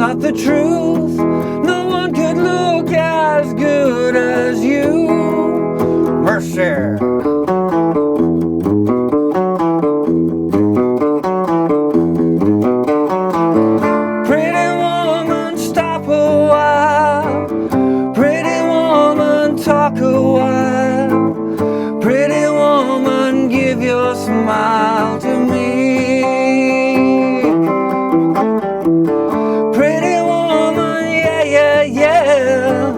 not the truth. No one could look as good as you. Mercy. Talk a while, pretty woman, give your smile to me. Pretty woman, yeah, yeah, yeah.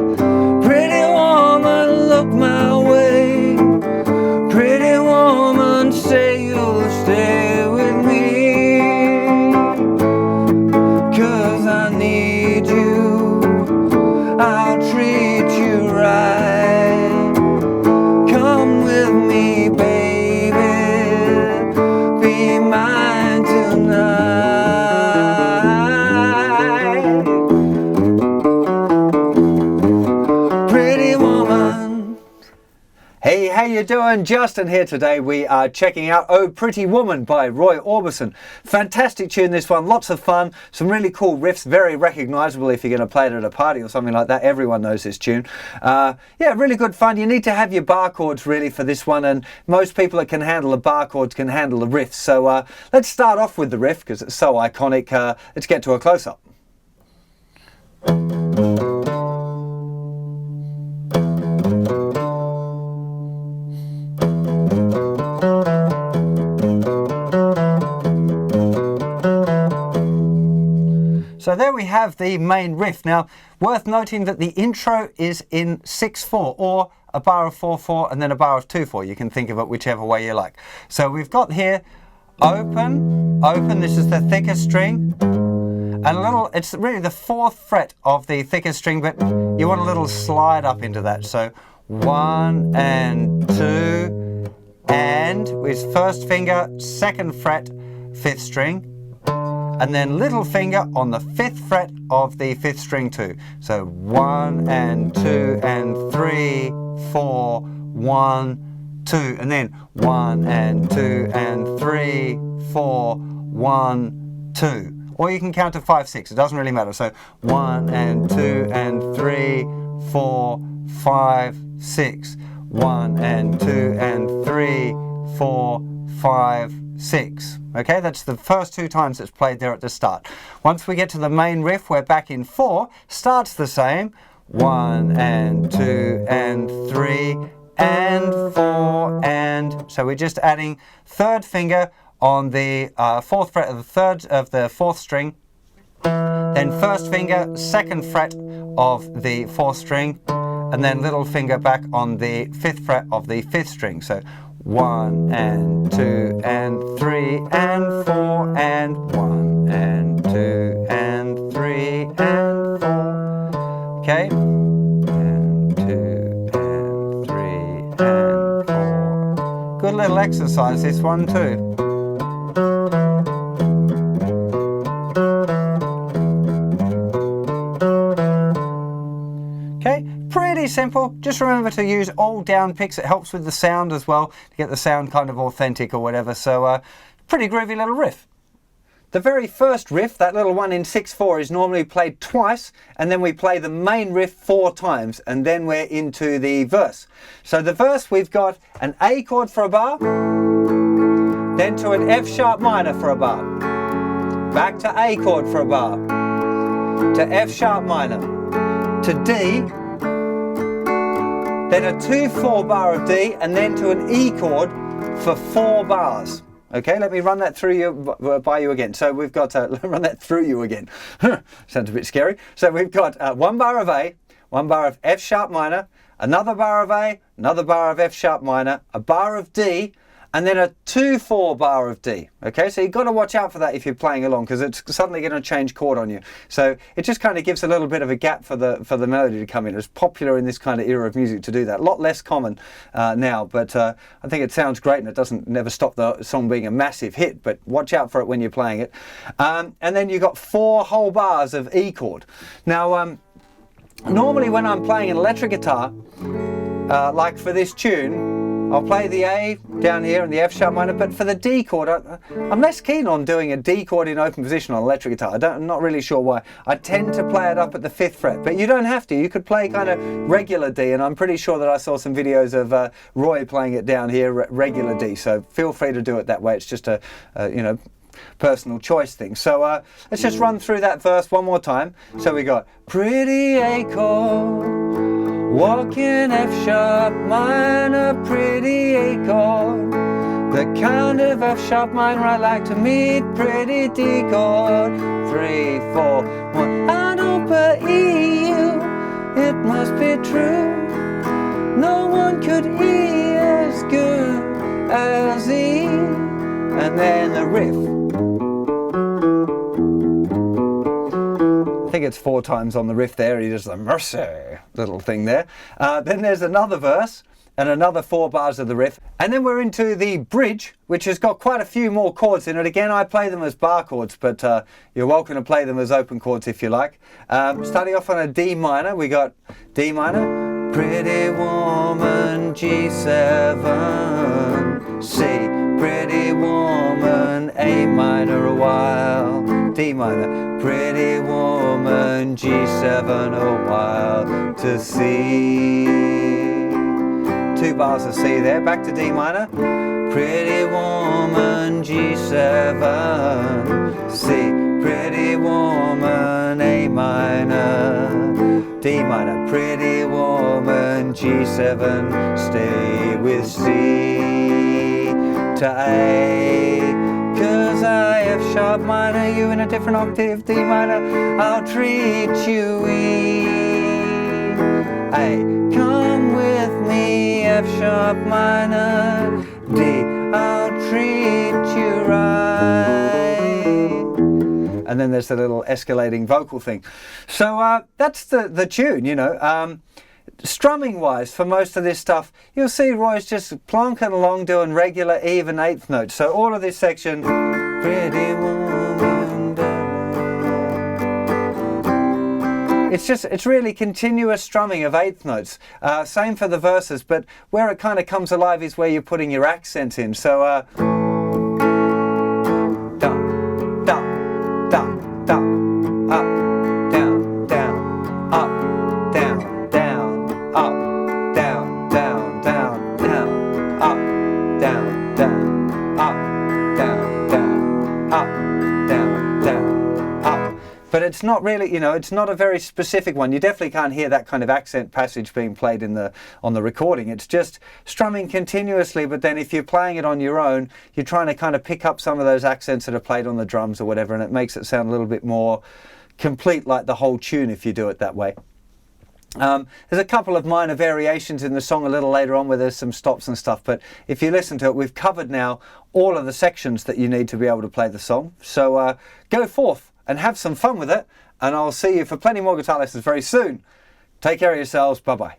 Pretty woman, look my way. Pretty woman, say you'll stay with me. 'Cause I need you, I'll treat you right. Hey, how you doing? Justin here today. We are checking out Oh Pretty Woman by Roy Orbison. Fantastic tune, this one. Lots of fun. Some really cool riffs. Very recognisable if you're going to play it at a party or something like that. Everyone knows this tune. Yeah, really good fun. You need to have your bar chords really for this one, and most people that can handle the bar chords can handle the riffs. So let's start off with the riff because it's so iconic. Let's get to a close-up. So there we have the main riff. Now, worth noting that the intro is in 6/4, or a bar of 4/4 and then a bar of 2/4. You can think of it whichever way you like. So we've got here open, open, this is the thickest string, and a little, it's really the 4th fret of the thickest string, but you want a little slide up into that. So 1 and 2, and with first finger, 2nd fret, 5th string, and then little finger on the 5th fret of the 5th string too. So 1 and 2 and 3, 4, 1, 2, and then 1 and 2 and 3, 4, 1, 2. Or you can count to 5, 6, it doesn't really matter. So 1 and 2 and 3, 4, 5, 6. 1 and 2 and 3, 4, 5, 6. Okay, that's the first 2 times it's played there at the start. Once we get to the main riff, we're back in 4, starts the same. 1 and 2 and 3 and 4 and, so we're just adding 3rd finger on the 4th fret of the 3rd of the 4th string, then 1st finger, 2nd fret of the 4th string, and then little finger back on the 5th fret of the 5th string. So 1 and 2 and 3 and 4 and 1 and 2 and 3 and 4. Okay? And 2 and 3 and 4. Good little exercise, this one too. Okay? Pretty simple. Just remember to use all down picks. It helps with the sound as well, to get the sound kind of authentic or whatever. So pretty groovy little riff. The very first riff, that little one in 6/4, is normally played twice, and then we play the main riff 4 times, and then we're into the verse. So the verse, we've got an A chord for a bar, then to an F sharp minor for a bar, back to A chord for a bar, to F sharp minor, to D, then a 2/4 bar of D, and then to an E chord for 4 bars. Okay, let me run that through you, by you again. So we've got, run that through you again. Sounds a bit scary. So we've got 1 bar of A, 1 bar of F sharp minor, another bar of A, another bar of F sharp minor, a bar of D, and then a 2/4 bar of D. Okay, so you've got to watch out for that if you're playing along, because it's suddenly going to change chord on you. So it just kind of gives a little bit of a gap for the melody to come in. It's popular in this kind of era of music to do that. A lot less common now, but I think it sounds great, and it doesn't never stop the song being a massive hit, but watch out for it when you're playing it. And then you've got 4 whole bars of E chord. Now, normally when I'm playing an electric guitar, like for this tune, I'll play the A down here and the F sharp minor, but for the D chord, I'm less keen on doing a D chord in open position on electric guitar. I'm not really sure why. I tend to play it up at the 5th fret, but you don't have to. You could play kind of regular D, and I'm pretty sure that I saw some videos of Roy playing it down here, regular D, so feel free to do it that way. It's just a you know, personal choice thing. So let's just run through that verse one more time. So we got pretty A chord, walk in F sharp minor, pretty A chord, the kind of F sharp minor I like to meet, pretty D chord, 3, 4, 1, I don't believe it must be true, no one could E as good as E, and then the riff. I think it's 4 times on the riff there. He does the mercy little thing there. Then there's another verse and another 4 bars of the riff. And then we're into the bridge, which has got quite a few more chords in it. Again, I play them as bar chords, but you're welcome to play them as open chords if you like. Starting off on a D minor, we got D minor, pretty woman, G7, C, pretty woman, A minor a while, D minor, pretty woman, G7 a while to C. 2 bars of C there, back to D minor, pretty woman, G7, C, pretty woman, A minor, D minor, pretty woman, G7, stay with C to A, 'cause I F sharp minor, you in a different octave, D minor, I'll treat you E, A, come with me, F sharp minor, D, I'll treat you right. And then there's the little escalating vocal thing. So that's the tune, you know. Strumming wise, for most of this stuff, you'll see Roy's just plonking along doing regular even 8th notes. So all of this section, pretty woman, it's really continuous strumming of 8th notes. Same for the verses, but where it kind of comes alive is where you're putting your accents in. So da, da, da, da, up, down, down, up, down, down, up, down, down, down, down, up, down, down, up, down, down, up, down, down, up. But it's not really, you know, it's not a very specific one. You definitely can't hear that kind of accent passage being played on the recording. It's just strumming continuously, but then if you're playing it on your own, you're trying to kind of pick up some of those accents that are played on the drums or whatever, and it makes it sound a little bit more complete, like the whole tune, if you do it that way. There's a couple of minor variations in the song a little later on where there's some stops and stuff, but if you listen to it, we've covered now all of the sections that you need to be able to play the song. So go forth and have some fun with it, and I'll see you for plenty more guitar lessons very soon. Take care of yourselves. Bye-bye.